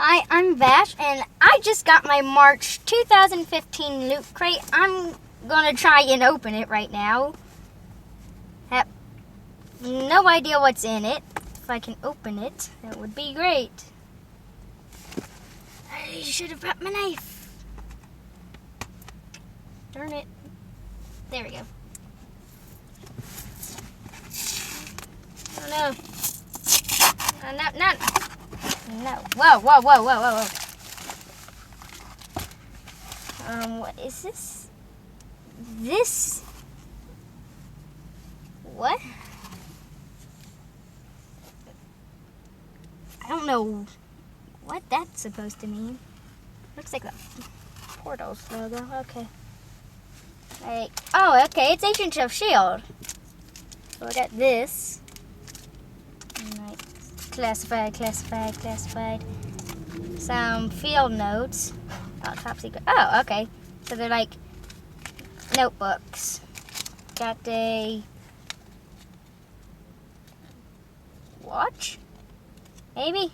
Hi, I'm Vash, and I just got my March 2015 Loot Crate. I'm gonna try and open it right now. Have no idea what's in it. If I can open it, that would be great. I should have brought my knife. Darn it. There we go. Oh no. No. No. Whoa. What is this? What? I don't know what that's supposed to mean. Looks like the Portals logo. Okay. Oh, okay. It's Agents of S.H.I.E.L.D. So I got this. Right. Classified. Some field notes. Oh, top secret. Oh, okay. So they're like notebooks. Got a watch? Maybe?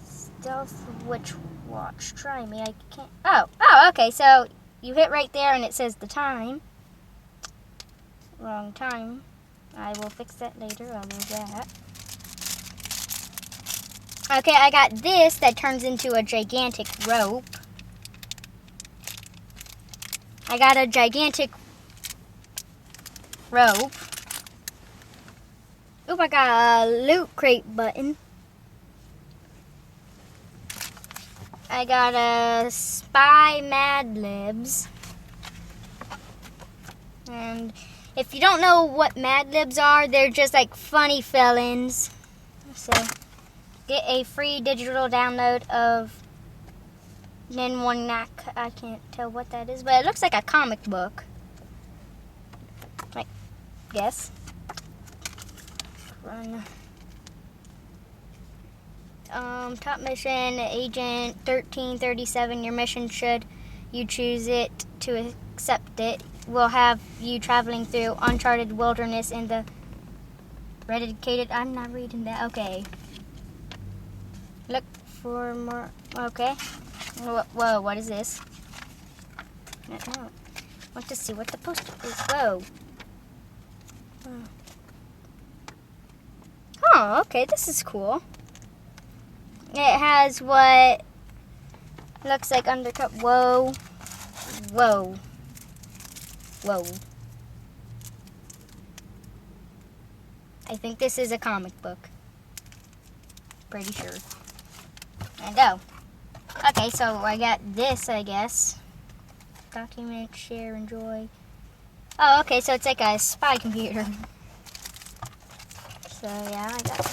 Stealth Witch Watch. Try me. I can't. Oh, okay. So you hit right there and it says the time. Wrong time. I will fix that later. I'll do that. Okay, I got this that turns into a gigantic rope. I got a gigantic rope. Oop, I got a Loot Crate button. I got a Spy Mad Libs. And if you don't know what Mad Libs are, they're just like funny fill-ins. So get a free digital download of Ninwalnak. I can't tell what that is, but it looks like a comic book. Yes. Run. Top mission, Agent 1337. Your mission, should you choose it to accept it, will have you traveling through uncharted wilderness in the eradicated. I'm not reading that. Okay. Look for more. Okay. Whoa, what is this? I want to see what the poster is. Whoa. Oh, okay, this is cool. It has what looks like undercut. Whoa. I think this is a comic book. Pretty sure. And okay, so I got this, I guess. Document, share, enjoy. Oh, okay, so it's like a spy computer. So yeah, I got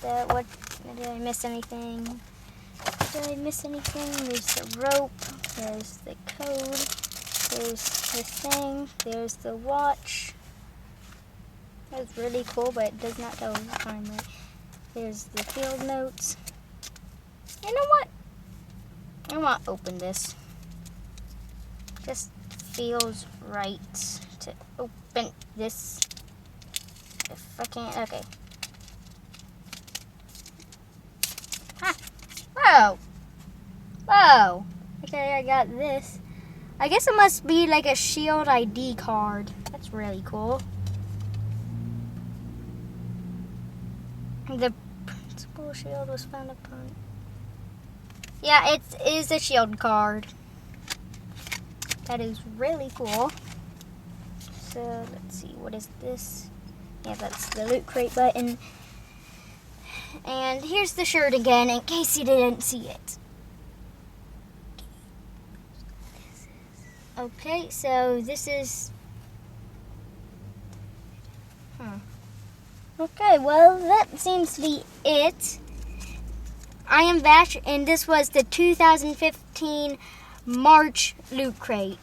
that. What? Did I miss anything? There's the rope. There's the code. There's the thing. There's the watch. That's really cool, but it does not tell the time right. There's the field notes. You know what? I want to open this. Just feels right to open this. If I can't, okay. Whoa. Okay, I got this. I guess it must be like a S.H.I.E.L.D. ID card. That's really cool. The principal S.H.I.E.L.D. was found upon. Yeah, it is a S.H.I.E.L.D. card. That is really cool. So, let's see. What is this? Yeah, that's the Loot Crate button. And here's the shirt again, in case you didn't see it. Okay, so this is... Okay, well, that seems to be it. I am Vash, and this was the 2015 March Loot Crate.